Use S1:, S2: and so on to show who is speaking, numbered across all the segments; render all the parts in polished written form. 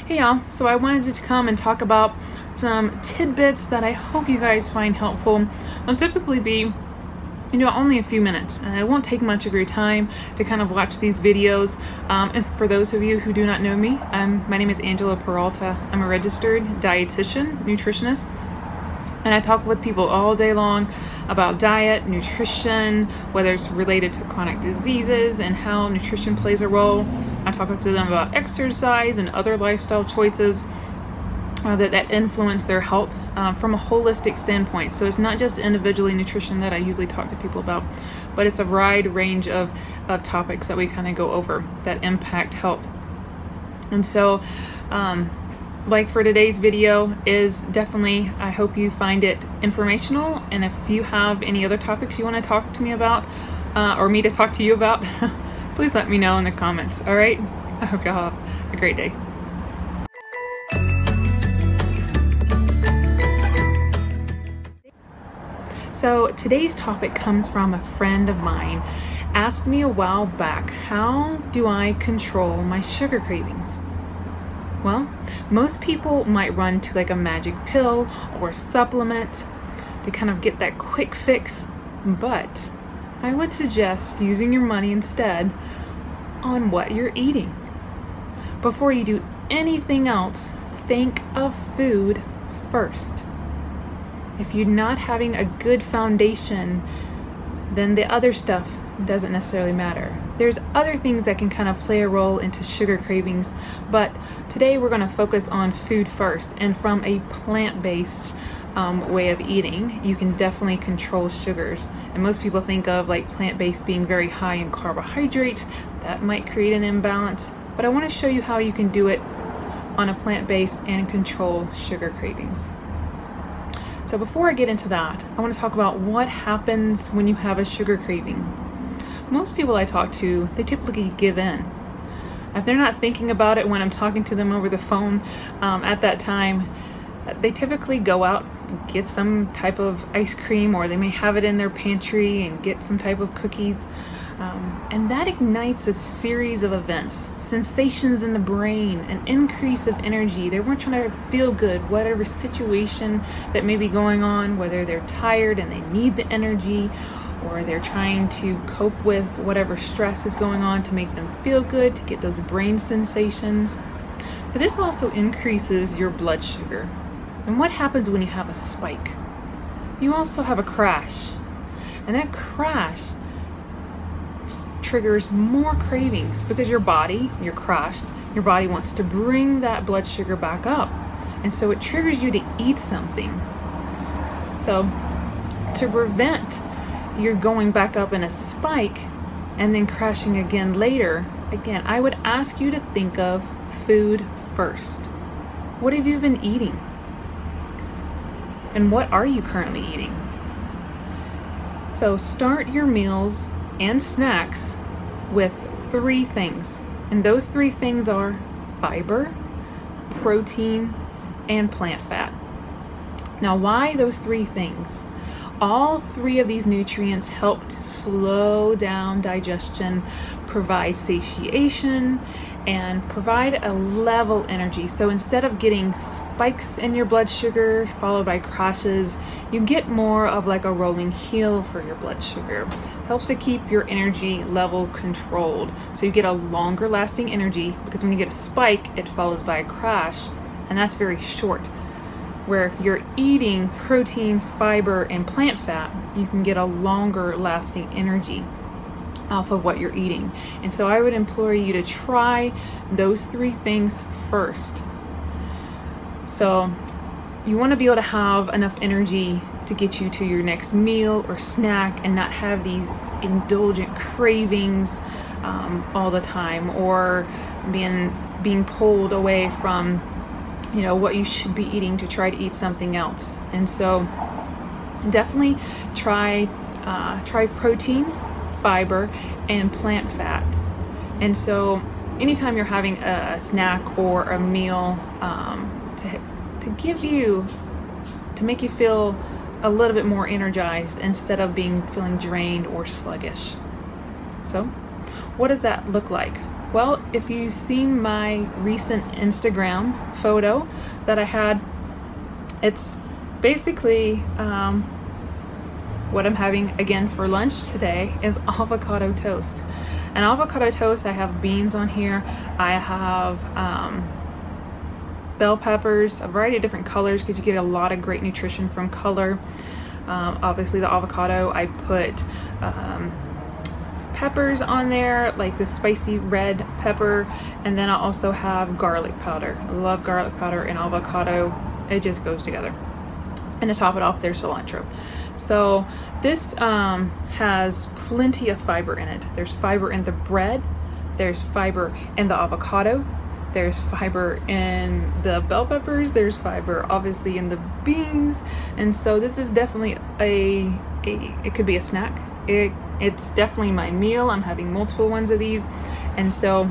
S1: Hey y'all, so I wanted to come and talk about some tidbits that I hope you guys find helpful. They'll typically be, only a few minutes. And it won't take much of your time to kind of watch these videos. And for those of you who do not know me, my name is Angela Peralta. I'm a registered dietitian, nutritionist, and I talk with people all day long about diet, nutrition, whether it's related to chronic diseases and how nutrition plays a role. I talk to them about exercise and other lifestyle choices that influence their health from a holistic standpoint. So it's not just individually nutrition that I usually talk to people about, but it's a wide range of topics that we kind of go over that impact health. And so, like for today's video is definitely, I hope you find it informational. And if you have any other topics you want to talk to me about or me to talk to you about, please let me know in the comments. All right. I hope y'all have a great day. So today's topic comes from a friend of mine. Asked me a while back, how do I control my sugar cravings? Well, most people might run to like a magic pill or supplement to kind of get that quick fix, but I would suggest using your money instead on what you're eating. Before you do anything else, think of food first. If you're not having a good foundation, then the other stuff doesn't necessarily matter. There's other things that can kind of play a role into sugar cravings, but today we're going to focus on food first. And from a plant-based way of eating, you can definitely control sugars. And most people think of like plant-based being very high in carbohydrates. That might create an imbalance, but I want to show you how you can do it on a plant-based and control sugar cravings. So before I get into that, I want to talk about what happens when you have a sugar craving. Most people I talk to, they typically give in. If they're not thinking about it when I'm talking to them over the phone at that time, they typically go out, get some type of ice cream, or they may have it in their pantry and get some type of cookies. And that ignites a series of events, sensations in the brain, an increase of energy. They weren't trying to feel good, whatever situation that may be going on, whether they're tired and they need the energy, or they're trying to cope with whatever stress is going on to make them feel good, to get those brain sensations. But this also increases your blood sugar. And what happens when you have a spike? You also have a crash. And that crash triggers more cravings because your body, you're crashed, your body wants to bring that blood sugar back up. And so it triggers you to eat something. So to prevent you're going back up in a spike and then crashing again later, again, I would ask you to think of food first. What have you been eating? And what are you currently eating? So start your meals and snacks with 3 things. And those 3 things are fiber, protein, and plant fat. Now, why those 3 things? All 3 of these nutrients help to slow down digestion, provide satiation, and provide a level energy. So instead of getting spikes in your blood sugar followed by crashes, you get more of like a rolling heel for your blood sugar. Helps to keep your energy level controlled. So you get a longer lasting energy, because when you get a spike, it follows by a crash, and that's very short. Where if you're eating protein, fiber, and plant fat, you can get a longer lasting energy off of what you're eating. And so I would implore you to try those 3 things first. So you want to be able to have enough energy to get you to your next meal or snack and not have these indulgent cravings all the time, or being pulled away from what you should be eating to try to eat something else. And so definitely try protein, fiber, and plant fat. And so anytime you're having a snack or a meal to make you feel a little bit more energized instead of feeling drained or sluggish. So what does that look like? Well, if you've seen my recent Instagram photo that I had, it's basically what I'm having again for lunch today is avocado toast. And avocado toast, I have beans on here. I have bell peppers, a variety of different colors because you get a lot of great nutrition from color. Obviously the avocado, I put peppers on there, like the spicy red pepper, and then I also have garlic powder. I love garlic powder and avocado. It just goes together. And to top it off, there's cilantro. So this has plenty of fiber in it. There's fiber in the bread, there's fiber in the avocado, there's fiber in the bell peppers, there's fiber obviously in the beans. And so this is definitely it could be a snack. It's definitely my meal. I'm having multiple ones of these. And so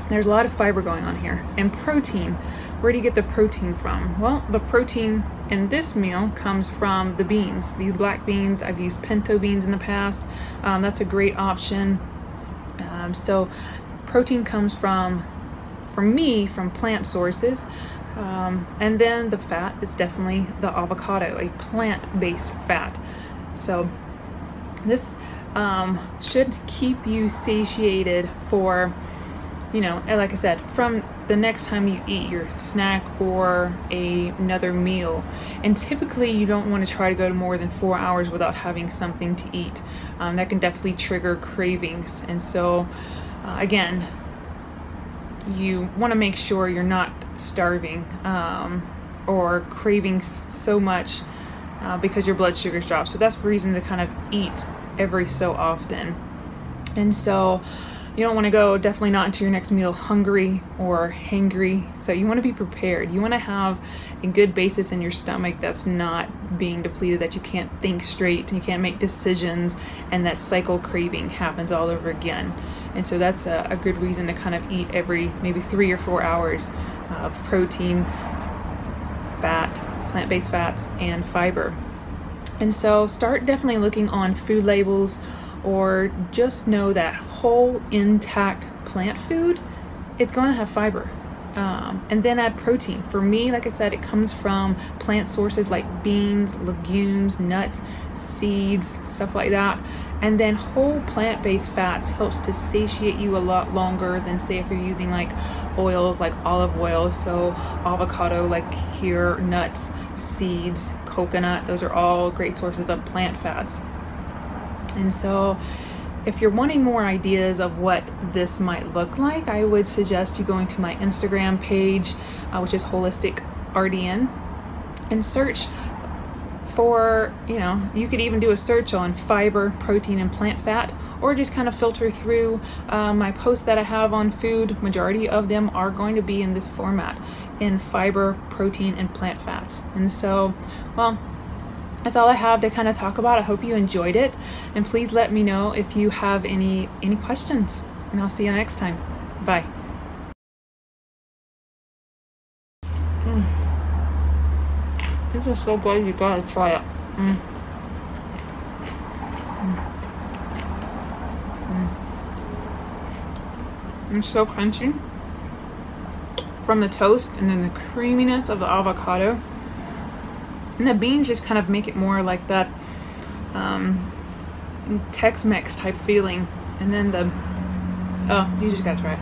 S1: there's a lot of fiber going on here. And protein, where do you get the protein from? Well, the protein in this meal comes from the beans, these black beans. I've used pinto beans in the past. That's a great option. So protein comes for me, from plant sources. And then the fat is definitely the avocado, a plant-based fat. So this should keep you satiated for, you know, like I said, from the next time you eat your snack or another meal. And typically you don't want to try to go to more than 4 hours without having something to eat. That can definitely trigger cravings. And so again, you want to make sure you're not starving or craving so much because your blood sugars drop. So that's the reason to kind of eat every so often. And so you don't want to go definitely not into your next meal hungry or hangry. So you want to be prepared. You want to have a good basis in your stomach that's not being depleted, that you can't think straight, you can't make decisions, and that cycle craving happens all over again. And so that's a good reason to kind of eat every maybe 3 or 4 hours of protein, fat, plant-based fats, and fiber. And so start definitely looking on food labels, or just know that whole intact plant food, it's going to have fiber. And then add protein. For me, like I said, it comes from plant sources like beans, legumes, nuts, seeds, stuff like that. And then whole plant-based fats helps to satiate you a lot longer than, say, if you're using like oils like olive oil. So avocado, like here, nuts, seeds, coconut, those are all great sources of plant fats. And so if you're wanting more ideas of what this might look like, I would suggest you going to my Instagram page, which is Holistic RDN, and search for, you know, you could even do a search on fiber, protein, and plant fat, or just kind of filter through my posts that I have on food. Majority of them are going to be in this format, in fiber, protein, and plant fats. And so, well, that's all I have to kind of talk about. I hope you enjoyed it, and please let me know if you have any questions, and I'll see you next time. Bye. This is so good, you gotta try it. It's so crunchy from the toast, and then the creaminess of the avocado. And the beans just kind of make it more like that Tex-Mex type feeling. And then you just gotta try it.